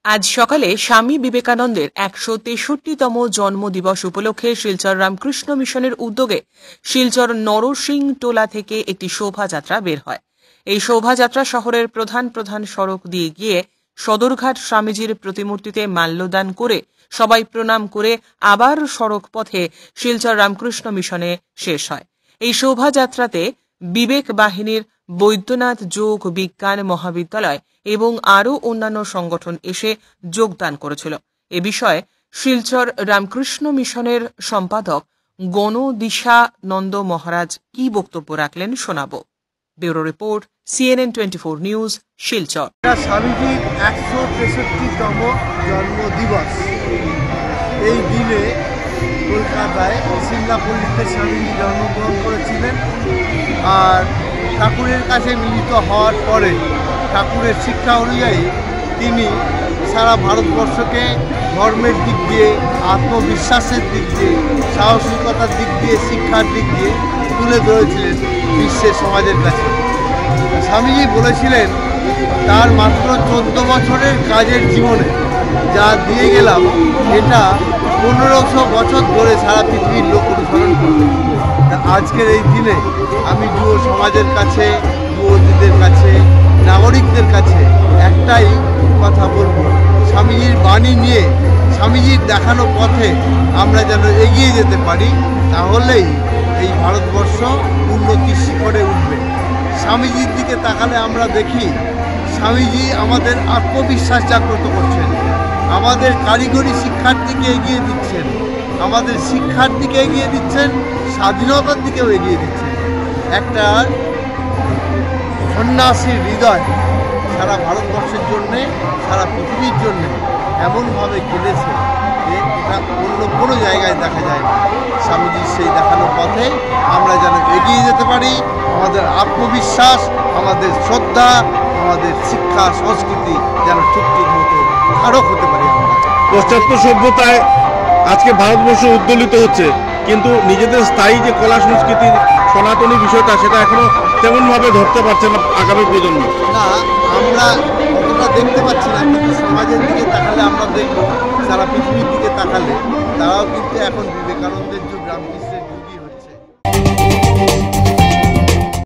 আজ সকালে স্বামী বিবেকানন্দের ১৬৩তম জন্মদিবস উপলক্ষে শিলচর রামকৃষ্ণ মিশনের উদ্যোগে শিলচর নরসিং টোলা থেকে একটি শোভাযাত্রা বের হয়। এই শোভাযাত্রা শহরের প্রধান প্রধান সড়ক দিয়ে গিয়ে সদরঘাট স্বামীজির প্রতিমূর্তিতে মাল্যদান করে সবাই প্রণাম করে আবার সড়ক পথে শিলচর রামকৃষ্ণ মিশনে শেষ হয়। এই শোভাযাত্রাতে বিবেক বাহিনীর বৈদ্যনাথ যোগ বিজ্ঞান মহাবিদ্যালয় এবং আরও অন্যান্য সংগঠন এসে যোগদান করেছিল। এ বিষয়ে শিলচর রামকৃষ্ণ মিশনের সম্পাদক গণদিশানন্দ মহারাজ কি বক্তব্য রাখলেন শোনাব। Bureau report, CNN 24 news, Silchar. স্বামীজির ১৬৩তম জন্মদিবস। এই দিনে কলকাতায় সিঙ্গাপুরিতে স্বামীজি জন্মগ্রহণ করেছিলেন। আর ঠাকুরের কাছে মিলিত হওয়ার পরে ঠাকুরের শিক্ষা অনুযায়ী তিনি সারা ভারতবর্ষকে ধর্মের দিক দিয়ে, আত্মবিশ্বাসের দিক দিয়ে, সাহসিকতার দিক দিয়ে, শিক্ষার দিক দিয়ে তুলে ধরেছিলেন বিশ্বের সমাজের কাছে। স্বামীজি বলেছিলেন, তার মাত্র 14 বছরের কাজের জীবনে যা দিয়ে গেলাম, এটা 1500 বছর ধরে সারা পৃথিবীর লোক অনুসরণ করবে। আজকের এই দিনে আমি যুব সমাজের কাছে, যুবতীদের কাছে, নাগরিকদের কাছে একটাই কথা বলবো, স্বামীজির বাণী নিয়ে, স্বামীজির দেখানো পথে আমরা যেন এগিয়ে যেতে পারি, তাহলেই এই ভারতবর্ষ উন্নতির শিখরে উঠবে। স্বামীজির দিকে তাকালে আমরা দেখি স্বামীজি আমাদের আত্মবিশ্বাস জাগ্রত করছেন, আমাদের কারিগরি শিক্ষার দিকে এগিয়ে দিচ্ছেন, আমাদের শিক্ষার দিকে এগিয়ে দিচ্ছেন, স্বাধীনতার দিকেও এগিয়ে দিচ্ছেন। একটা সন্ন্যাসীর হৃদয় সারা ভারতবর্ষের জন্যে, সারা পৃথিবীর জন্যে এমনভাবে কেঁদেছে যে এটা অন্য কোনো জায়গায় দেখা যায় না। স্বামীজির সেই দেখানো পথে আমরা যেন এগিয়ে যেতে পারি, আমাদের আত্মবিশ্বাস, আমাদের শ্রদ্ধা, আমাদের শিক্ষা সংস্কৃতি যেন চুক্তির মতো ধারক হতে পারি। আমরা পাশ্চাত্য সভ্যতায় আজকে ভারতবর্ষ উদ্দোলিত হচ্ছে, কিন্তু নিজেদের স্থায়ী যে কলা সংস্কৃতির সনাতনী বিষয়টা, সেটা এখনো তেমনভাবে ধরতে পারছে না আগামী প্রজন্ম। না, আমরা অতটা দেখতে পাচ্ছি না, কিন্তু সমাজের দিকে তাকালে আমরা দেখব, সারা পৃথিবীর দিকে তাকালে তারাও কিন্তু এখন বিবেকানন্দের যুগ, রামকৃষ্ণের যুগই হচ্ছে।